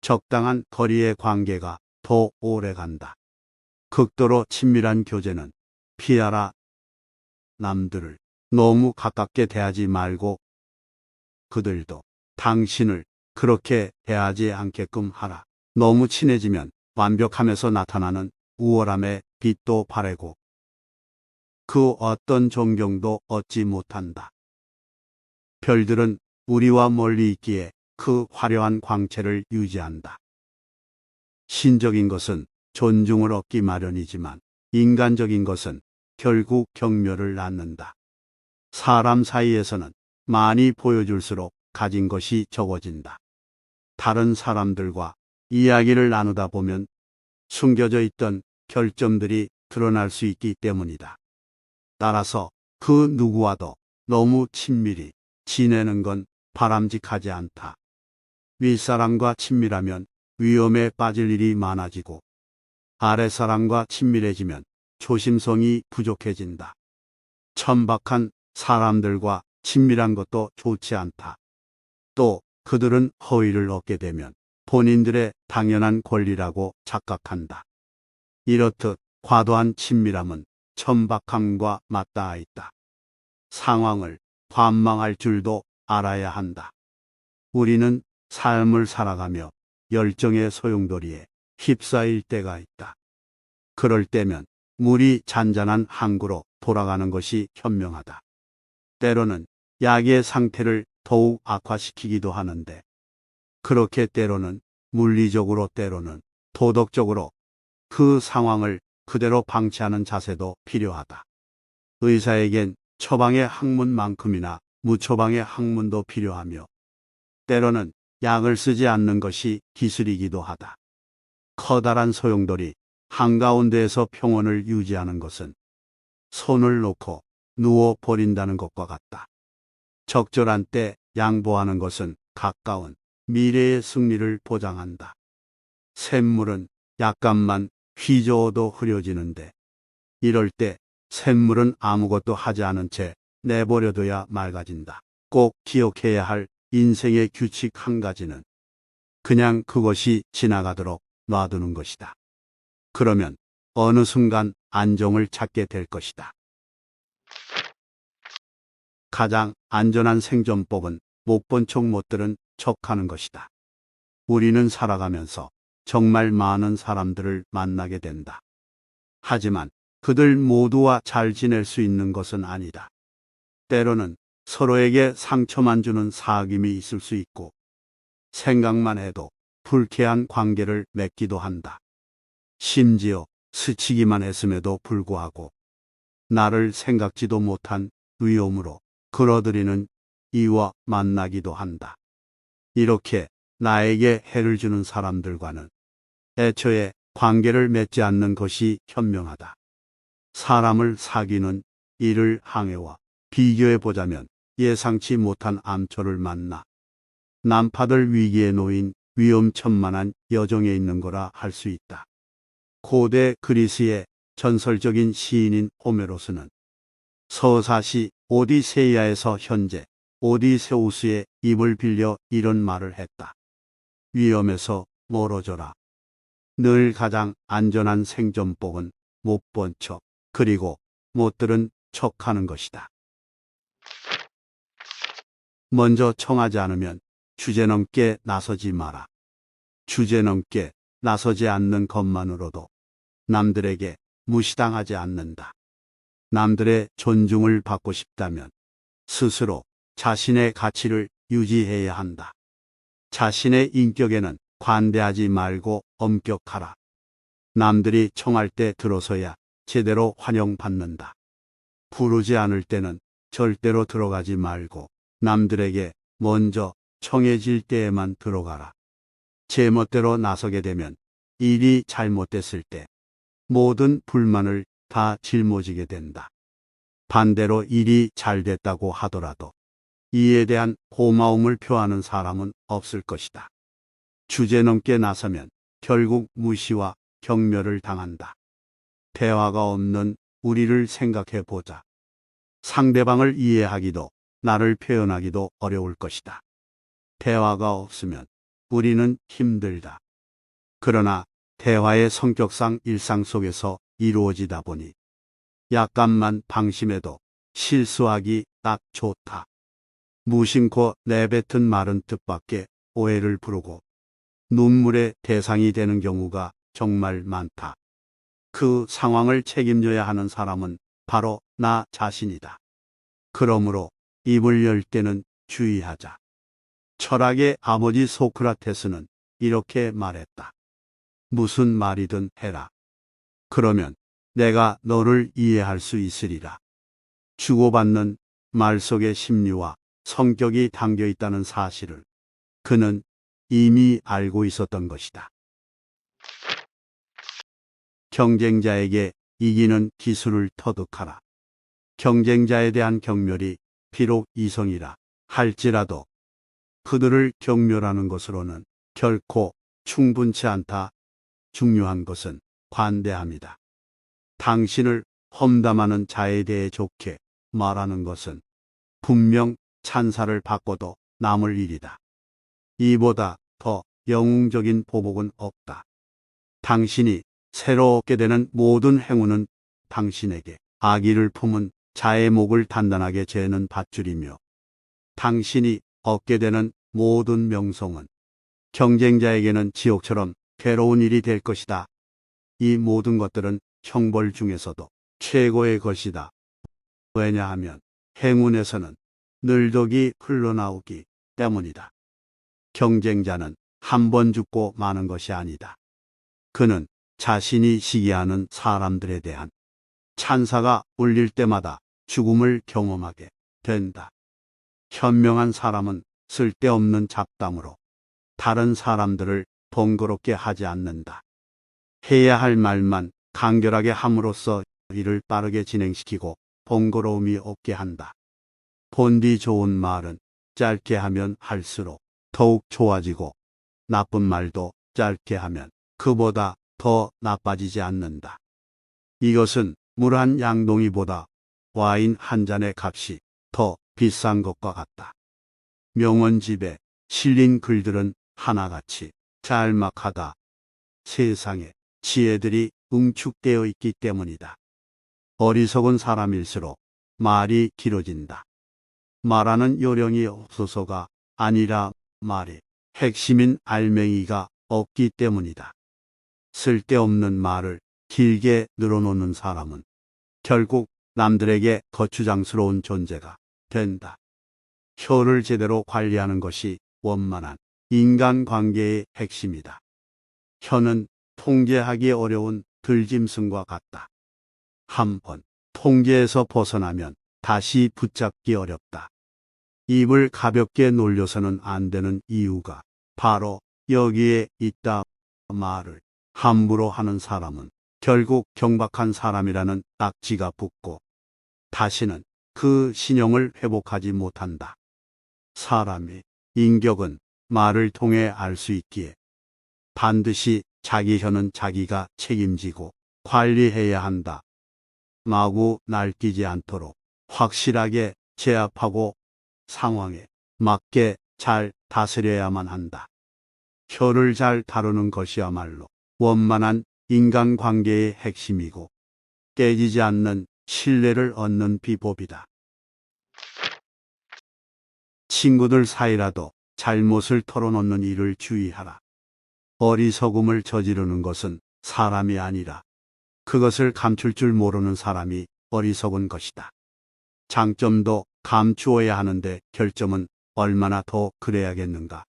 적당한 거리의 관계가 더 오래 간다. 극도로 친밀한 교제는 피하라. 남들을 너무 가깝게 대하지 말고 그들도 당신을 그렇게 대하지 않게끔 하라. 너무 친해지면 완벽함에서 나타나는 우월함의 빛도 바래고 그 어떤 존경도 얻지 못한다. 별들은 우리와 멀리 있기에 그 화려한 광채를 유지한다. 신적인 것은 존중을 얻기 마련이지만 인간적인 것은 결국 경멸을 낳는다. 사람 사이에서는 많이 보여줄수록 가진 것이 적어진다. 다른 사람들과 이야기를 나누다 보면 숨겨져 있던 결점들이 드러날 수 있기 때문이다. 따라서 그 누구와도 너무 친밀히 지내는 건 바람직하지 않다. 윗사람과 친밀하면 위험에 빠질 일이 많아지고 아랫사람과 친밀해지면 조심성이 부족해진다. 천박한 사람들과 친밀한 것도 좋지 않다. 또 그들은 허위를 얻게 되면 본인들의 당연한 권리라고 착각한다. 이렇듯 과도한 친밀함은 천박함과 맞닿아 있다. 상황을 관망할 줄도 알아야 한다. 우리는 삶을 살아가며 열정의 소용돌이에 휩싸일 때가 있다. 그럴 때면 물이 잔잔한 항구로 돌아가는 것이 현명하다. 때로는 약의 상태를 더욱 악화시키기도 하는데 그렇게 때로는 물리적으로 때로는 도덕적으로 그 상황을 그대로 방치하는 자세도 필요하다. 의사에겐 처방의 학문만큼이나 무처방의 학문도 필요하며 때로는 약을 쓰지 않는 것이 기술이기도 하다. 커다란 소용돌이 한가운데에서 평온을 유지하는 것은 손을 놓고 누워 버린다는 것과 같다. 적절한 때 양보하는 것은 가까운 미래의 승리를 보장한다. 샘물은 약간만 휘저어도 흐려지는데 이럴 때 샘물은 아무것도 하지 않은 채 내버려둬야 맑아진다. 꼭 기억해야 할 인생의 규칙 한 가지는 그냥 그것이 지나가도록 놔두는 것이다. 그러면 어느 순간 안정을 찾게 될 것이다. 가장 안전한 생존법은 못 본 척 못 들은 척하는 것이다. 우리는 살아가면서 정말 많은 사람들을 만나게 된다. 하지만 그들 모두와 잘 지낼 수 있는 것은 아니다. 때로는 서로에게 상처만 주는 사귐이 있을 수 있고 생각만 해도 불쾌한 관계를 맺기도 한다. 심지어 스치기만 했음에도 불구하고 나를 생각지도 못한 위험으로 끌어들이는 이와 만나기도 한다. 이렇게 나에게 해를 주는 사람들과는 애초에 관계를 맺지 않는 것이 현명하다. 사람을 사귀는 이를 항해와 비교해 보자면 예상치 못한 암초를 만나 난파될 위기에 놓인 위험천만한 여정에 있는 거라 할 수 있다. 고대 그리스의 전설적인 시인인 호메로스는 서사시 오디세이아에서 현재 오디세우스의 입을 빌려 이런 말을 했다. 위험에서 멀어져라. 늘 가장 안전한 생존법은 못 본 척, 그리고 못 들은 척하는 것이다. 먼저 청하지 않으면 주제넘게 나서지 마라. 주제넘게 나서지 않는 것만으로도 남들에게 무시당하지 않는다. 남들의 존중을 받고 싶다면 스스로 자신의 가치를 유지해야 한다. 자신의 인격에는 관대하지 말고 엄격하라. 남들이 청할 때 들어서야 제대로 환영받는다. 부르지 않을 때는 절대로 들어가지 말고 남들에게 먼저 청해질 때에만 들어가라. 제멋대로 나서게 되면 일이 잘못됐을 때 모든 불만을 다 짊어지게 된다. 반대로 일이 잘 됐다고 하더라도 이에 대한 고마움을 표하는 사람은 없을 것이다. 주제넘게 나서면 결국 무시와 경멸을 당한다. 대화가 없는 우리를 생각해 보자. 상대방을 이해하기도 나를 표현하기도 어려울 것이다. 대화가 없으면 우리는 힘들다. 그러나 대화의 성격상 일상 속에서 이루어지다 보니 약간만 방심해도 실수하기 딱 좋다. 무심코 내뱉은 말은 뜻밖의 오해를 부르고 눈물의 대상이 되는 경우가 정말 많다. 그 상황을 책임져야 하는 사람은 바로 나 자신이다. 그러므로 입을 열 때는 주의하자. 철학의 아버지 소크라테스는 이렇게 말했다. 무슨 말이든 해라. 그러면 내가 너를 이해할 수 있으리라. 주고받는 말 속의 심리와 성격이 담겨 있다는 사실을 그는 이미 알고 있었던 것이다. 경쟁자에게 이기는 기술을 터득하라. 경쟁자에 대한 경멸이 비록 이성이라 할지라도 그들을 경멸하는 것으로는 결코 충분치 않다. 중요한 것은 관대함이다. 당신을 험담하는 자에 대해 좋게 말하는 것은 분명 찬사를 받고도 남을 일이다. 이보다 더 영웅적인 보복은 없다. 당신이 새로 얻게 되는 모든 행운은 당신에게 악의를 품은 자의 목을 단단하게 재는 밧줄이며 당신이 얻게 되는 모든 명성은 경쟁자에게는 지옥처럼 괴로운 일이 될 것이다. 이 모든 것들은 형벌 중에서도 최고의 것이다. 왜냐하면 행운에서는 늘덕이 흘러나오기 때문이다. 경쟁자는 한 번 죽고 마는 것이 아니다. 그는 자신이 시기하는 사람들에 대한 찬사가 울릴 때마다 죽음을 경험하게 된다. 현명한 사람은 쓸데없는 잡담으로 다른 사람들을 번거롭게 하지 않는다. 해야 할 말만 간결하게 함으로써 일을 빠르게 진행시키고 번거로움이 없게 한다. 본디 좋은 말은 짧게 하면 할수록 더욱 좋아지고 나쁜 말도 짧게 하면 그보다 더 나빠지지 않는다. 이것은 물 한 양동이보다 와인 한 잔의 값이 더 비싼 것과 같다. 명언집에 실린 글들은 하나같이 짤막하다. 세상에 지혜들이 응축되어 있기 때문이다. 어리석은 사람일수록 말이 길어진다. 말하는 요령이 없어서가 아니라 말의 핵심인 알맹이가 없기 때문이다. 쓸데없는 말을 길게 늘어놓는 사람은 결국 남들에게 거추장스러운 존재가 된다. 혀를 제대로 관리하는 것이 원만한 인간관계의 핵심이다. 혀는 통제하기 어려운 들짐승과 같다. 한번 통제에서 벗어나면 다시 붙잡기 어렵다. 입을 가볍게 놀려서는 안 되는 이유가 바로 여기에 있다. 말을 함부로 하는 사람은 결국 경박한 사람이라는 딱지가 붙고 다시는 그 신용을 회복하지 못한다. 사람의 인격은 말을 통해 알 수 있기에 반드시 자기 혀는 자기가 책임지고 관리해야 한다. 마구 날뛰지 않도록 확실하게 제압하고 상황에 맞게 잘 다스려야만 한다. 혀를 잘 다루는 것이야말로 원만한 인간관계의 핵심이고 깨지지 않는 신뢰를 얻는 비법이다. 친구들 사이라도 잘못을 털어놓는 일을 주의하라. 어리석음을 저지르는 것은 사람이 아니라 그것을 감출 줄 모르는 사람이 어리석은 것이다. 장점도 감추어야 하는데 결점은 얼마나 더 그래야겠는가.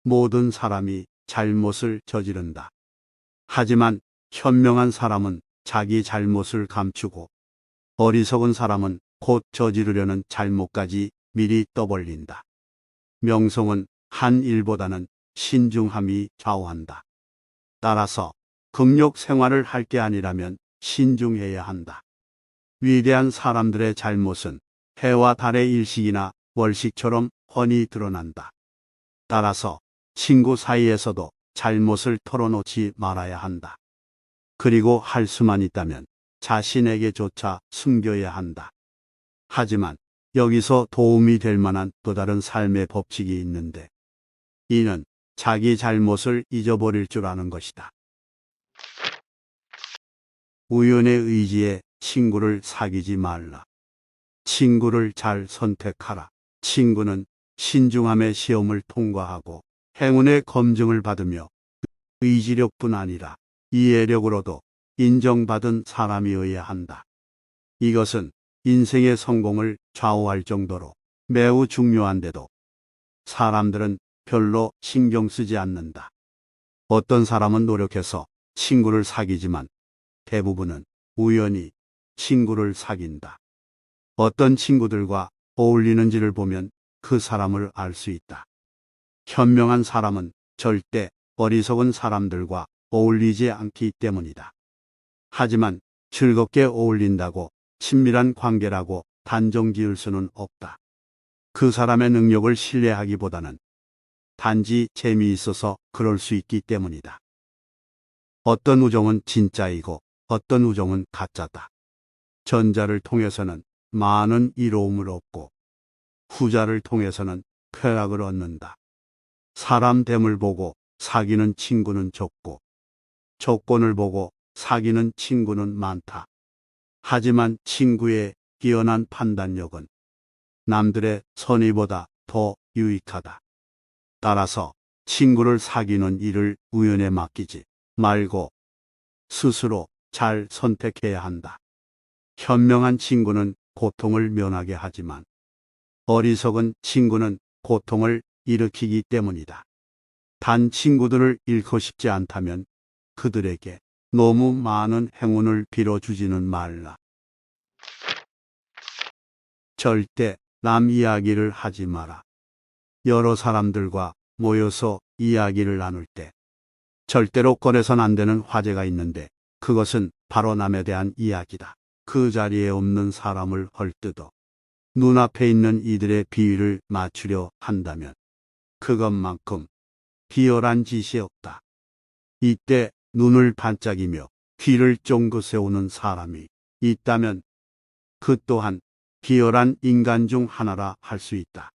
모든 사람이 잘못을 저지른다. 하지만 현명한 사람은 자기 잘못을 감추고 어리석은 사람은 곧 저지르려는 잘못까지 미리 떠벌린다. 명성은 한 일보다는 신중함이 좌우한다. 따라서 금욕 생활을 할 게 아니라면 신중해야 한다. 위대한 사람들의 잘못은 해와 달의 일식이나 월식처럼 훤히 드러난다. 따라서 친구 사이에서도 잘못을 털어놓지 말아야 한다. 그리고 할 수만 있다면 자신에게조차 숨겨야 한다. 하지만 여기서 도움이 될 만한 또 다른 삶의 법칙이 있는데 이는 자기 잘못을 잊어버릴 줄 아는 것이다. 우연의 의지에 친구를 사귀지 말라. 친구를 잘 선택하라. 친구는 신중함의 시험을 통과하고 행운의 검증을 받으며 의지력뿐 아니라 이해력으로도 인정받은 사람이어야 한다. 이것은 인생의 성공을 좌우할 정도로 매우 중요한데도 사람들은 별로 신경 쓰지 않는다. 어떤 사람은 노력해서 친구를 사귀지만 대부분은 우연히 친구를 사귄다. 어떤 친구들과 어울리는지를 보면 그 사람을 알 수 있다. 현명한 사람은 절대 어리석은 사람들과 어울리지 않기 때문이다. 하지만 즐겁게 어울린다고 친밀한 관계라고 단정 지을 수는 없다. 그 사람의 능력을 신뢰하기보다는 단지 재미있어서 그럴 수 있기 때문이다. 어떤 우정은 진짜이고 어떤 우정은 가짜다. 전자를 통해서는 많은 이로움을 얻고 후자를 통해서는 쾌락을 얻는다. 사람 됨을 보고 사귀는 친구는 적고 조건을 보고 사귀는 친구는 많다. 하지만 친구의 뛰어난 판단력은 남들의 선의보다 더 유익하다. 따라서 친구를 사귀는 일을 우연에 맡기지 말고 스스로 잘 선택해야 한다. 현명한 친구는 고통을 면하게 하지만 어리석은 친구는 고통을 일으키기 때문이다. 단 친구들을 잃고 싶지 않다면 그들에게 너무 많은 행운을 빌어주지는 말라. 절대 남 이야기를 하지 마라. 여러 사람들과 모여서 이야기를 나눌 때 절대로 꺼내선 안 되는 화제가 있는데 그것은 바로 남에 대한 이야기다. 그 자리에 없는 사람을 헐뜯어 눈앞에 있는 이들의 비위를 맞추려 한다면 그것만큼 비열한 짓이 없다. 이때 눈을 반짝이며 귀를 쫑긋 세우는 사람이 있다면 그 또한 비열한 인간 중 하나라 할 수 있다.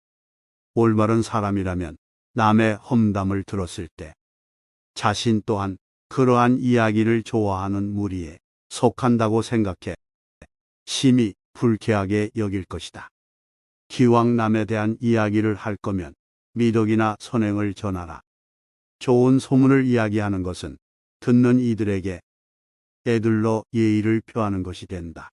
올바른 사람이라면 남의 험담을 들었을 때 자신 또한 그러한 이야기를 좋아하는 무리에 속한다고 생각해 심히 불쾌하게 여길 것이다. 기왕 남에 대한 이야기를 할 거면 미덕이나 선행을 전하라. 좋은 소문을 이야기하는 것은 듣는 이들에게 애들러 예의를 표하는 것이 된다.